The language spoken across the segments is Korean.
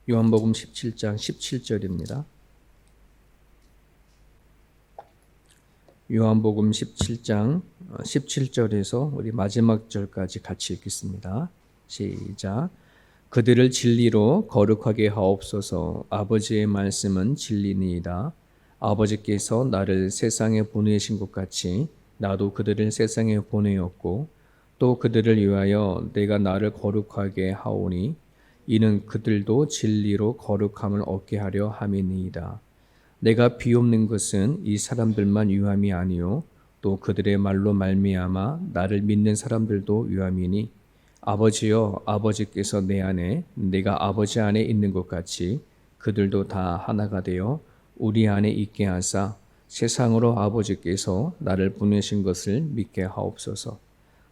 요한복음 17장 17절입니다. 요한복음 17장 17절에서 우리 마지막 절까지 같이 읽겠습니다. 시작. 그들을 진리로 거룩하게 하옵소서. 아버지의 말씀은 진리니이다. 아버지께서 나를 세상에 보내신 것 같이 나도 그들을 세상에 보내었고 또 그들을 위하여 내가 나를 거룩하게 하오니 이는 그들도 진리로 거룩함을 얻게 하려 함이니이다. 내가 비옵는 것은 이 사람들만 유함이 아니요 또 그들의 말로 말미암아 나를 믿는 사람들도 유함이니 아버지여 아버지께서 내 안에 내가 아버지 안에 있는 것 같이 그들도 다 하나가 되어 우리 안에 있게 하사 세상으로 아버지께서 나를 보내신 것을 믿게 하옵소서.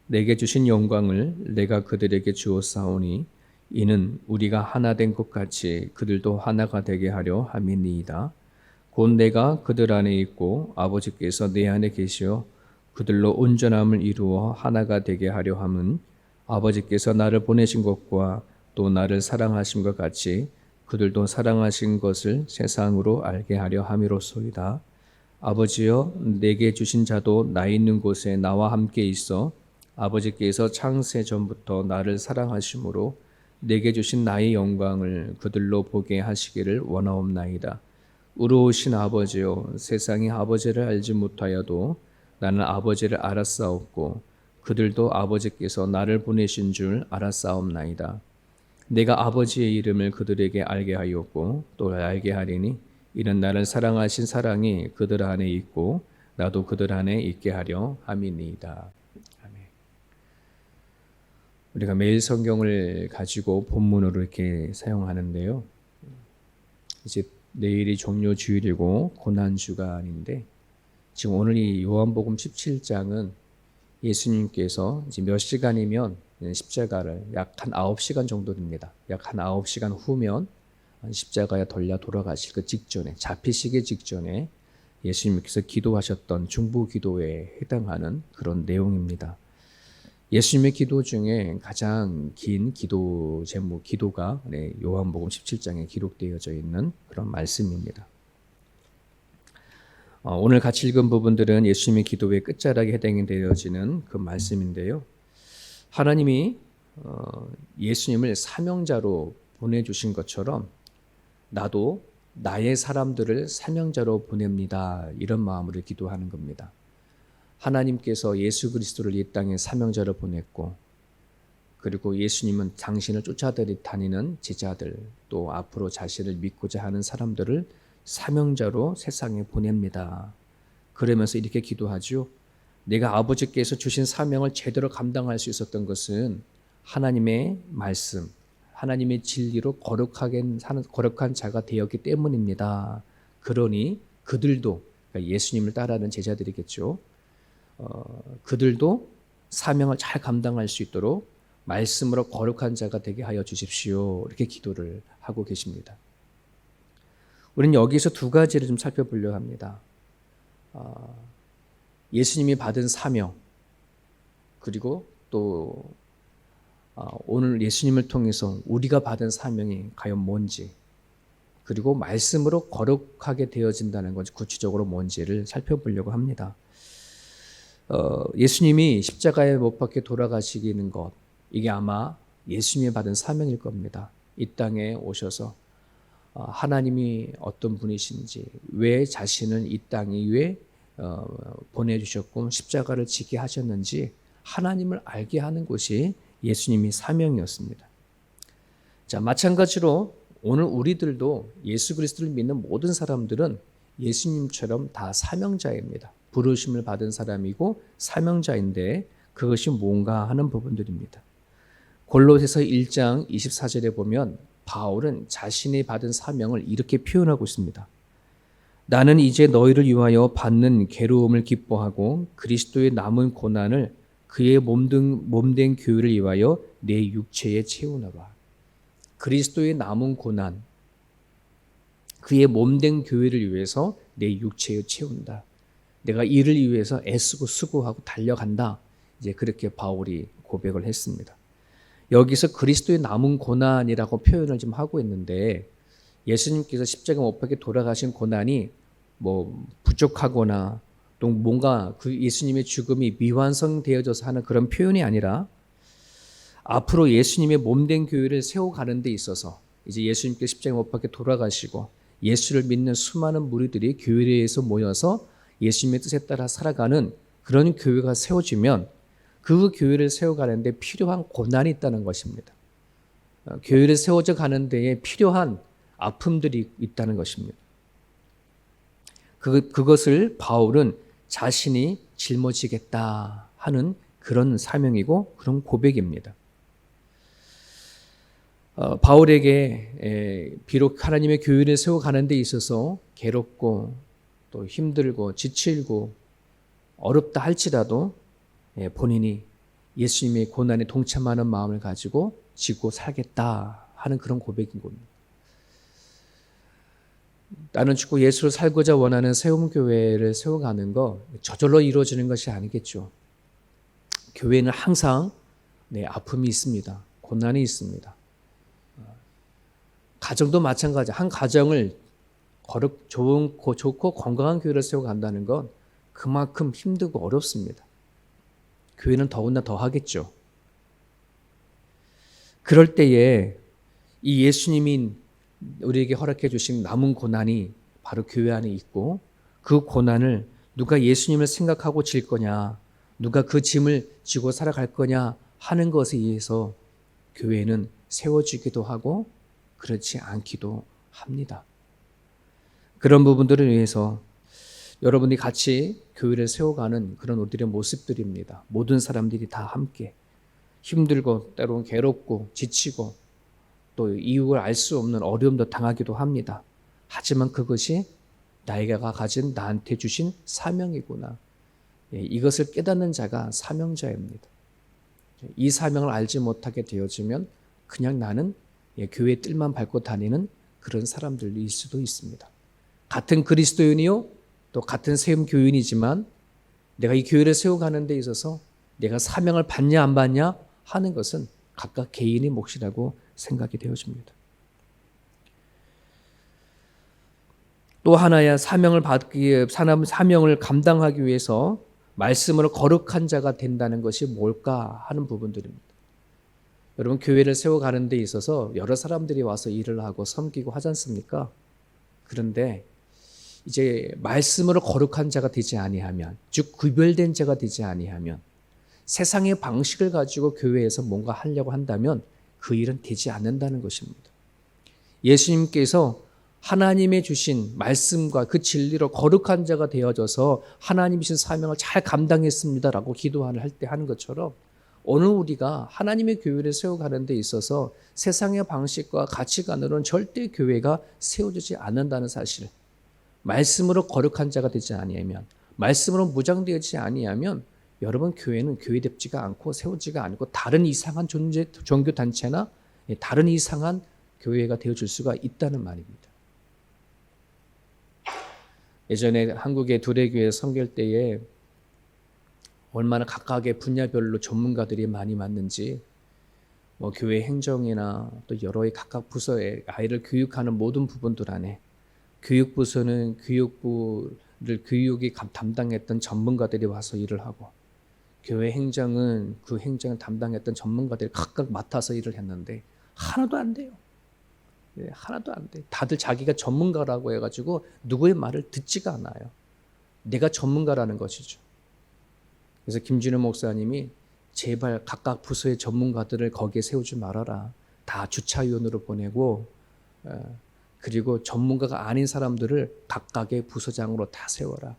내게 주신 영광을 내가 그들에게 주었사오니 이는 우리가 하나 된 것 같이 그들도 하나가 되게 하려 함이니이다. 곧 내가 그들 안에 있고 아버지께서 내 안에 계시어 그들로 온전함을 이루어 하나가 되게 하려 함은 아버지께서 나를 보내신 것과 또 나를 사랑하신 것 같이 그들도 사랑하신 것을 세상으로 알게 하려 함이로소이다. 아버지여 내게 주신 자도 나 있는 곳에 나와 함께 있어 아버지께서 창세 전부터 나를 사랑하심으로 내게 주신 나의 영광을 그들로 보게 하시기를 원하옵나이다. 의로우신 아버지여 세상이 아버지를 알지 못하여도 나는 아버지를 알았사옵고 그들도 아버지께서 나를 보내신 줄 알았사옵나이다. 내가 아버지의 이름을 그들에게 알게 하였고 또 알게 하리니 이는 나를 사랑하신 사랑이 그들 안에 있고 나도 그들 안에 있게 하려 함이니이다. 우리가 매일 성경을 가지고 본문으로 이렇게 사용하는데요. 이제 내일이 종료 주일이고 고난 주간인데 지금 오늘 이 요한복음 17장은 예수님께서 이제 몇 시간이면 십자가를 약 한 9시간 정도 됩니다. 약 한 9시간 후면 십자가에 돌아가실 그 직전에 잡히시기 직전에 예수님께서 기도하셨던 중보 기도에 해당하는 그런 내용입니다. 예수님의 기도 중에 가장 긴 기도 제목, 기도가 요한복음 17장에 기록되어져 있는 그런 말씀입니다. 오늘 같이 읽은 부분들은 예수님의 기도의 끝자락에 해당이 되어지는 그 말씀인데요. 하나님이 예수님을 사명자로 보내주신 것처럼 나도 나의 사람들을 사명자로 보냅니다. 이런 마음으로 기도하는 겁니다. 하나님께서 예수 그리스도를 이 땅에 사명자로 보냈고 그리고 예수님은 당신을 쫓아다니는 제자들 또 앞으로 자신을 믿고자 하는 사람들을 사명자로 세상에 보냅니다. 그러면서 이렇게 기도하죠. 내가 아버지께서 주신 사명을 제대로 감당할 수 있었던 것은 하나님의 말씀, 하나님의 진리로 거룩한 자가 되었기 때문입니다. 그러니 그들도 그러니까 예수님을 따르는 제자들이겠죠. 그들도 사명을 잘 감당할 수 있도록 말씀으로 거룩한 자가 되게 하여 주십시오. 이렇게 기도를 하고 계십니다. 우리는 여기서 두 가지를 좀 살펴보려고 합니다. 예수님이 받은 사명 그리고 또 오늘 예수님을 통해서 우리가 받은 사명이 과연 뭔지 그리고 말씀으로 거룩하게 되어진다는 것이 구체적으로 뭔지를 살펴보려고 합니다. 예수님이 십자가에 못 박혀 돌아가시는 것 이게 아마 예수님이 받은 사명일 겁니다. 이 땅에 오셔서 하나님이 어떤 분이신지 왜 자신을 이 땅 위에 보내주셨고 십자가를 지게 하셨는지 하나님을 알게 하는 것이 예수님의 사명이었습니다. 자, 마찬가지로 오늘 우리들도 예수 그리스도를 믿는 모든 사람들은 예수님처럼 다 사명자입니다. 부르심을 받은 사람이고 사명자인데 그것이 뭔가 하는 부분들입니다. 골로새서 1장 24절에 보면 바울은 자신이 받은 사명을 이렇게 표현하고 있습니다. 나는 이제 너희를 위하여 받는 괴로움을 기뻐하고 그리스도의 남은 고난을 그의 몸된 교회를 위하여 내 육체에 채우나봐. 그리스도의 남은 고난, 그의 몸된 교회를 위해서 내 육체에 채운다. 내가 이를 위해서 애쓰고 수고하고 달려간다. 이제 그렇게 바울이 고백을 했습니다. 여기서 그리스도의 남은 고난이라고 표현을 좀 하고 있는데 예수님께서 십자가 못 박혀 돌아가신 고난이 뭐 부족하거나 또 뭔가 그 예수님의 죽음이 미완성되어져서 하는 그런 표현이 아니라 앞으로 예수님의 몸된 교회를 세워가는 데 있어서 이제 예수님께서 십자가 못 박혀 돌아가시고 예수를 믿는 수많은 무리들이 교회에서 모여서 예수님의 뜻에 따라 살아가는 그런 교회가 세워지면 그 교회를 세워가는 데 필요한 고난이 있다는 것입니다. 교회를 세워져 가는 데에 필요한 아픔들이 있다는 것입니다. 그것을 바울은 자신이 짊어지겠다 하는 그런 사명이고 그런 고백입니다. 바울에게 비록 하나님의 교회를 세워가는 데 있어서 괴롭고 또 힘들고 지치고 어렵다 할지라도 본인이 예수님의 고난에 동참하는 마음을 가지고 지고 살겠다 하는 그런 고백인 겁니다. 나는 죽고 예수를 살고자 원하는 세움교회를 세워가는 거 저절로 이루어지는 것이 아니겠죠. 교회는 항상 아픔이 있습니다. 고난이 있습니다. 가정도 마찬가지. 한 가정을 좋고 건강한 교회를 세워간다는 건 그만큼 힘들고 어렵습니다. 교회는 더군다나 더 하겠죠. 그럴 때에 이 예수님이 우리에게 허락해 주신 남은 고난이 바로 교회 안에 있고 그 고난을 누가 예수님을 생각하고 질 거냐, 누가 그 짐을 지고 살아갈 거냐 하는 것에 의해서 교회는 세워지기도 하고 그렇지 않기도 합니다. 그런 부분들을 위해서 여러분이 같이 교회를 세워가는 그런 우리들의 모습들입니다. 모든 사람들이 다 함께 힘들고 때로는 괴롭고 지치고 또 이유를 알 수 없는 어려움도 당하기도 합니다. 하지만 그것이 나에가 가진 나한테 주신 사명이구나. 이것을 깨닫는 자가 사명자입니다. 이 사명을 알지 못하게 되어지면 그냥 나는 교회 뜰만 밟고 다니는 그런 사람들일 수도 있습니다. 같은 그리스도인이요 또 같은 세움 교인이지만 내가 이 교회를 세워가는 데 있어서 내가 사명을 받냐 안 받냐 하는 것은 각각 개인의 몫이라고 생각이 되어집니다. 또 하나야 사명을 감당하기 위해서 말씀으로 거룩한 자가 된다는 것이 뭘까 하는 부분들입니다. 여러분 교회를 세워가는 데 있어서 여러 사람들이 와서 일을 하고 섬기고 하지 않습니까? 그런데 이제 말씀으로 거룩한 자가 되지 아니하면 즉 구별된 자가 되지 아니하면 세상의 방식을 가지고 교회에서 뭔가 하려고 한다면 그 일은 되지 않는다는 것입니다. 예수님께서 하나님의 주신 말씀과 그 진리로 거룩한 자가 되어져서 하나님이 주신 사명을 잘 감당했습니다라고 기도할 때 하는 것처럼 오늘 우리가 하나님의 교회를 세워가는 데 있어서 세상의 방식과 가치관으로는 절대 교회가 세워지지 않는다는 사실, 말씀으로 거룩한 자가 되지 아니하면, 말씀으로 무장되지 아니하면 여러분 교회는 교회답지가 않고 세우지가 않고 다른 이상한 종교단체나 다른 이상한 교회가 되어줄 수가 있다는 말입니다. 예전에 한국의 두레교회 섬길 때에 얼마나 각각의 분야별로 전문가들이 많이 많는지 교회 행정이나 또 여러의 각각 부서에 아이를 교육하는 모든 부분들 안에 교육부서는 교육이 담당했던 전문가들이 와서 일을 하고 교회 행정은 그 행정을 담당했던 전문가들이 각각 맡아서 일을 했는데 하나도 안 돼요. 하나도 안 돼. 다들 자기가 전문가라고 해가지고 누구의 말을 듣지가 않아요. 내가 전문가라는 것이죠. 그래서 김진우 목사님이 제발 각각 부서의 전문가들을 거기에 세우지 말아라. 다 주차위원으로 보내고 그리고 전문가가 아닌 사람들을 각각의 부서장으로 다 세워라.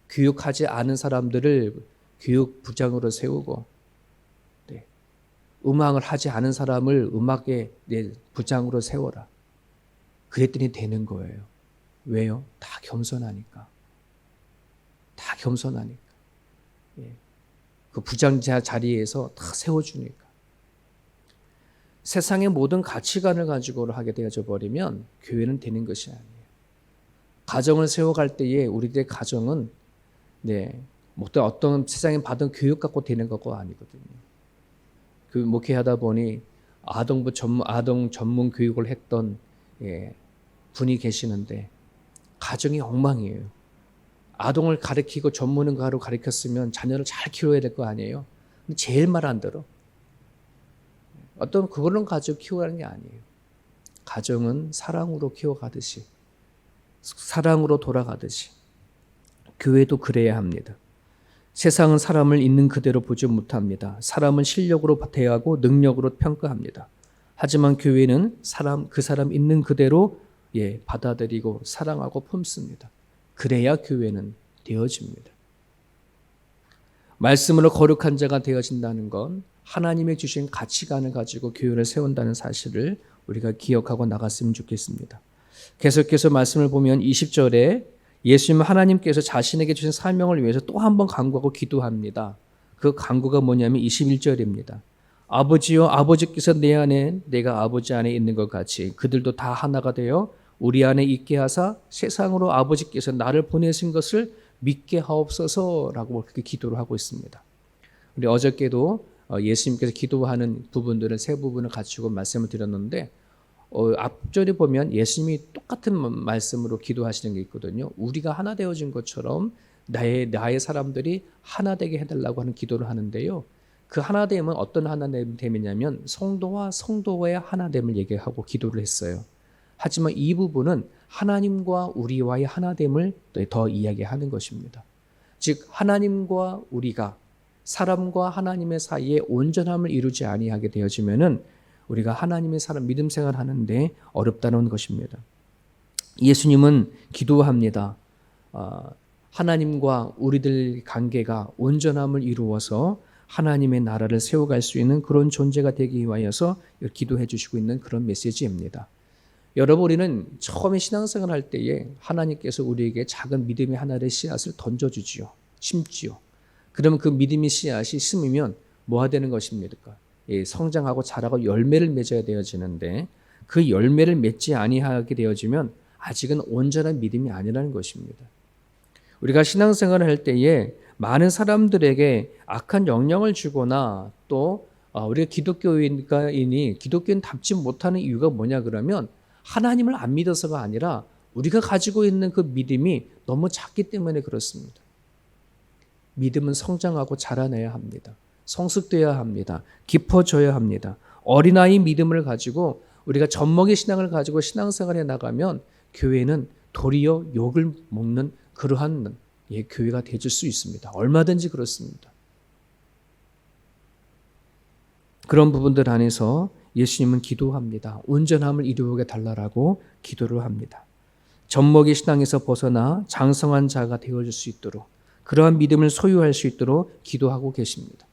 교육하지 않은 사람들을 교육부장으로 세우고 음악을 하지 않은 사람을 음악의 부장으로 세워라. 그랬더니 되는 거예요. 왜요? 다 겸손하니까. 다 겸손하니까. 그 부장자 자리에서 다 세워주니까. 세상의 모든 가치관을 가지고 하게 되어져 버리면 교회는 되는 것이 아니에요. 가정을 세워갈 때에 우리들의 가정은 어떤 세상에 받은 교육 갖고 되는 것도 아니거든요. 그 목회하다 보니 아동 전문 교육을 했던 분이 계시는데 가정이 엉망이에요. 아동을 가르치고 전문가로 가르쳤으면 자녀를 잘 키워야 될 거 아니에요. 근데 제일 말 안 들어. 그런 가족 키우라는 게 아니에요. 가정은 사랑으로 키워가듯이, 사랑으로 돌아가듯이 교회도 그래야 합니다. 세상은 사람을 있는 그대로 보지 못합니다. 사람은 실력으로 대하고 능력으로 평가합니다. 하지만 교회는 그 사람 있는 그대로 받아들이고 사랑하고 품습니다. 그래야 교회는 되어집니다. 말씀으로 거룩한 자가 되어진다는 건 하나님의 주신 가치관을 가지고 교회를 세운다는 사실을 우리가 기억하고 나갔으면 좋겠습니다. 계속해서 말씀을 보면 20절에 예수님은 하나님께서 자신에게 주신 사명을 위해서 또 한 번 간구하고 기도합니다. 그 간구가 뭐냐면 21절입니다. 아버지여, 아버지께서 내 안에 내가 아버지 안에 있는 것 같이 그들도 다 하나가 되어 우리 안에 있게 하사 세상으로 아버지께서 나를 보내신 것을 믿게 하옵소서라고 그렇게 기도를 하고 있습니다. 우리 어저께도 예수님께서 기도하는 부분들은 세 부분을 갖추고 말씀을 드렸는데 앞절에 보면 예수님이 똑같은 말씀으로 기도하시는 게 있거든요. 우리가 하나 되어진 것처럼 나의 사람들이 하나 되게 해달라고 하는 기도를 하는데요. 그 하나됨은 어떤 하나됨이냐면 성도와 성도의 하나됨을 얘기하고 기도를 했어요. 하지만 이 부분은 하나님과 우리와의 하나됨을 더 이야기하는 것입니다. 즉 하나님과 우리가 사람과 하나님의 사이에 온전함을 이루지 아니하게 되어지면은 우리가 하나님의 사람 믿음 생활하는데 어렵다는 것입니다. 예수님은 기도합니다. 하나님과 우리들 관계가 온전함을 이루어서 하나님의 나라를 세워갈 수 있는 그런 존재가 되기 위하여서 기도해 주시고 있는 그런 메시지입니다. 여러분, 우리는 처음에 신앙생활 할 때에 하나님께서 우리에게 작은 믿음의 하나의 씨앗을 던져주지요. 심지요. 그러면 그 믿음의 씨앗이 심으면 뭐가 되는 것입니까? 성장하고 자라고 열매를 맺어야 되어지는데 그 열매를 맺지 아니하게 되어지면 아직은 온전한 믿음이 아니라는 것입니다. 우리가 신앙생활을 할 때에 많은 사람들에게 악한 영향을 주거나 또 우리가 기독교인답지 못하는 이유가 뭐냐 그러면 하나님을 안 믿어서가 아니라 우리가 가지고 있는 그 믿음이 너무 작기 때문에 그렇습니다. 믿음은 성장하고 자라내야 합니다. 성숙되어야 합니다. 깊어져야 합니다. 어린아이 믿음을 가지고 우리가 젖먹이 신앙을 가지고 신앙생활에 나가면 교회는 도리어 욕을 먹는 그러한 교회가 되어질 수 있습니다. 얼마든지 그렇습니다. 그런 부분들 안에서 예수님은 기도합니다. 온전함을 이루게 달라라고 기도를 합니다. 젖먹이 신앙에서 벗어나 장성한 자가 되어질 수 있도록 그러한 믿음을 소유할 수 있도록 기도하고 계십니다.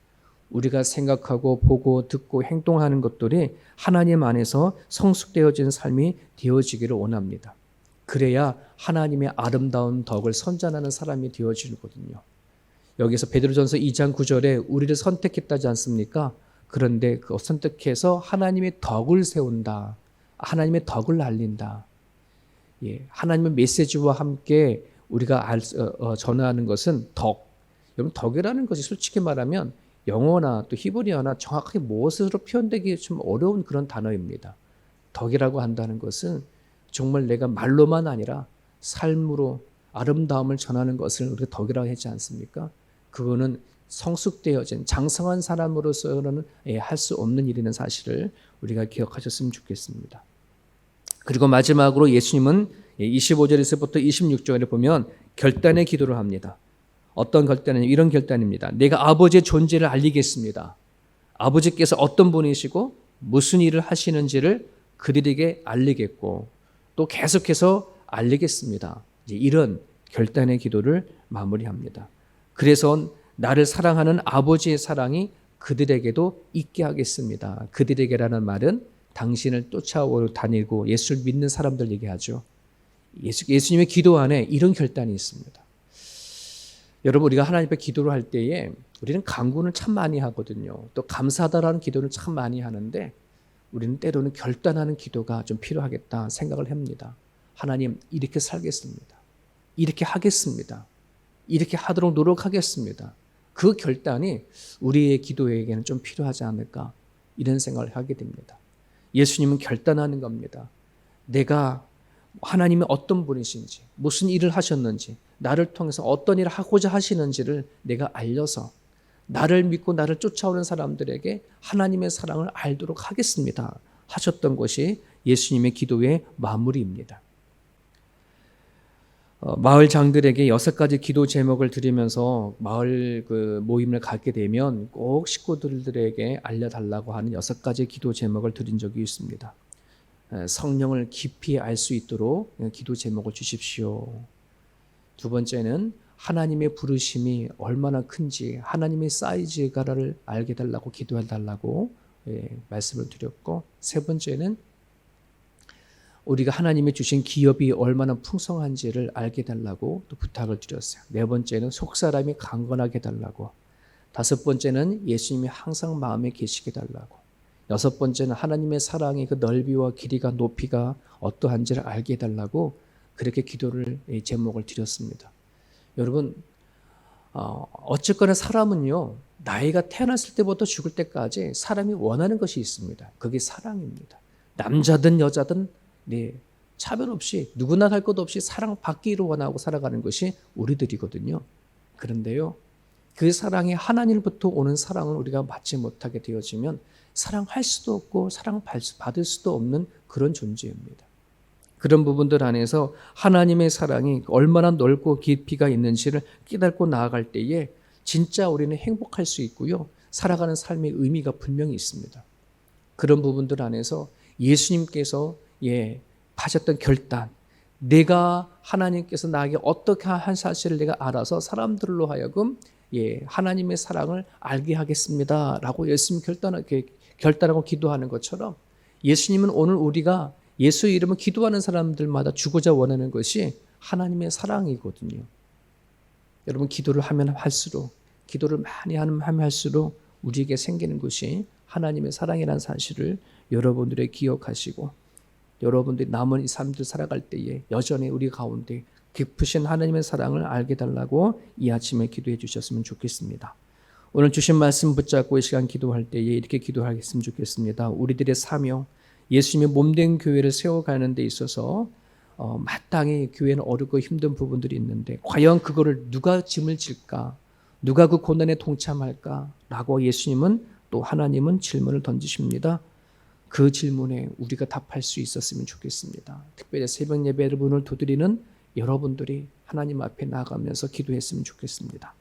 우리가 생각하고 보고 듣고 행동하는 것들이 하나님 안에서 성숙되어진 삶이 되어지기를 원합니다. 그래야 하나님의 아름다운 덕을 선전하는 사람이 되어지거든요. 여기서 베드로전서 2장 9절에 우리를 선택했다지 않습니까? 그런데 그 선택해서 하나님의 덕을 세운다. 하나님의 덕을 알린다. 하나님의 메시지와 함께 우리가 전하는 것은 덕. 여러분, 덕이라는 것이 솔직히 말하면 영어나 또 히브리어나 정확하게 무엇으로 표현되기 좀 어려운 그런 단어입니다. 덕이라고 한다는 것은 정말 내가 말로만 아니라 삶으로 아름다움을 전하는 것을 우리가 덕이라고 하지 않습니까? 그거는 성숙되어진 장성한 사람으로서는 할 수 없는 일이라는 사실을 우리가 기억하셨으면 좋겠습니다. 그리고 마지막으로 예수님은 25절에서부터 26절에 보면 결단의 기도를 합니다. 어떤 결단이냐면 이런 결단입니다. 내가 아버지의 존재를 알리겠습니다. 아버지께서 어떤 분이시고 무슨 일을 하시는지를 그들에게 알리겠고 또 계속해서 알리겠습니다. 이런 결단의 기도를 마무리합니다. 그래서 나를 사랑하는 아버지의 사랑이 그들에게도 있게 하겠습니다. 그들에게라는 말은 당신을 쫓아다니고 예수를 믿는 사람들 얘기하죠. 예수님의 기도 안에 이런 결단이 있습니다. 여러분, 우리가 하나님 앞에 기도를 할 때에 우리는 간구는 참 많이 하거든요. 또 감사하다라는 기도는 참 많이 하는데 우리는 때로는 결단하는 기도가 좀 필요하겠다 생각을 합니다. 하나님, 이렇게 살겠습니다. 이렇게 하겠습니다. 이렇게 하도록 노력하겠습니다. 그 결단이 우리의 기도에게는 좀 필요하지 않을까 이런 생각을 하게 됩니다. 예수님은 결단하는 겁니다. 내가 하나님이 어떤 분이신지, 무슨 일을 하셨는지, 나를 통해서 어떤 일을 하고자 하시는지를 내가 알려서 나를 믿고 나를 쫓아오는 사람들에게 하나님의 사랑을 알도록 하겠습니다 하셨던 것이 예수님의 기도의 마무리입니다. 마을 장들에게 6가지 기도 제목을 드리면서 마을 모임을 갖게 되면 꼭 식구들에게 알려달라고 하는 6가지 기도 제목을 드린 적이 있습니다. 성령을 깊이 알 수 있도록 기도 제목을 주십시오. 두 번째는 하나님의 부르심이 얼마나 큰지, 하나님의 사이즈가를 알게 달라고 기도해달라고 말씀을 드렸고, 세 번째는 우리가 하나님이 주신 기업이 얼마나 풍성한지를 알게 달라고 또 부탁을 드렸어요. 네 번째는 속사람이 강건하게 달라고, 다섯 번째는 예수님이 항상 마음에 계시게 달라고, 여섯 번째는 하나님의 사랑의 그 넓이와 길이가 높이가 어떠한지를 알게 해달라고 그렇게 기도를 제목을 드렸습니다. 여러분, 어쨌거나 사람은요, 나이가 태어났을 때부터 죽을 때까지 사람이 원하는 것이 있습니다. 그게 사랑입니다. 남자든 여자든 차별 없이 누구나 할 것 없이 사랑받기를 원하고 살아가는 것이 우리들이거든요. 그런데요, 그 사랑이 하나님부터 오는 사랑을 우리가 받지 못하게 되어지면 사랑할 수도 없고 사랑받을 수도 없는 그런 존재입니다. 그런 부분들 안에서 하나님의 사랑이 얼마나 넓고 깊이가 있는지를 깨닫고 나아갈 때에 진짜 우리는 행복할 수 있고요, 살아가는 삶의 의미가 분명히 있습니다. 그런 부분들 안에서 예수님께서 하셨던 결단, 내가 하나님께서 나에게 어떻게 한 사실을 내가 알아서 사람들로 하여금 하나님의 사랑을 알게 하겠습니다 라고 예수님 결단하고 기도하는 것처럼, 예수님은 오늘 우리가 예수의 이름을 기도하는 사람들마다 주고자 원하는 것이 하나님의 사랑이거든요. 여러분, 기도를 하면 할수록, 기도를 많이 하면 할수록 우리에게 생기는 것이 하나님의 사랑이라는 사실을 여러분들이 기억하시고, 여러분들이 남은 이 삶들 살아갈 때에 여전히 우리 가운데 깊으신 하나님의 사랑을 알게 달라고 이 아침에 기도해 주셨으면 좋겠습니다. 오늘 주신 말씀 붙잡고 이 시간 기도할 때에 이렇게 기도하겠으면 좋겠습니다. 우리들의 사명, 예수님의 몸된 교회를 세워가는 데 있어서 마땅히 교회는 어렵고 힘든 부분들이 있는데 과연 그거를 누가 짐을 질까? 누가 그 고난에 동참할까? 라고 예수님은 또 하나님은 질문을 던지십니다. 그 질문에 우리가 답할 수 있었으면 좋겠습니다. 특별히 새벽 예배를 문을 두드리는 여러분들이 하나님 앞에 나아가면서 기도했으면 좋겠습니다.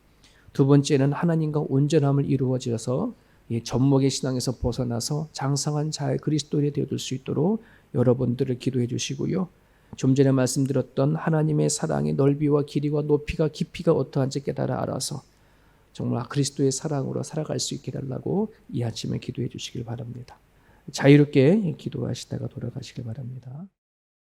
두 번째는 하나님과 온전함을 이루어져서 젖먹의 신앙에서 벗어나서 장성한 자의 그리스도인이 되어줄 수 있도록 여러분들을 기도해 주시고요. 좀 전에 말씀드렸던 하나님의 사랑의 넓이와 길이와 높이가 깊이가 어떠한지 깨달아 알아서 정말 그리스도의 사랑으로 살아갈 수 있게 달라고 이 아침에 기도해 주시길 바랍니다. 자유롭게 기도하시다가 돌아가시길 바랍니다.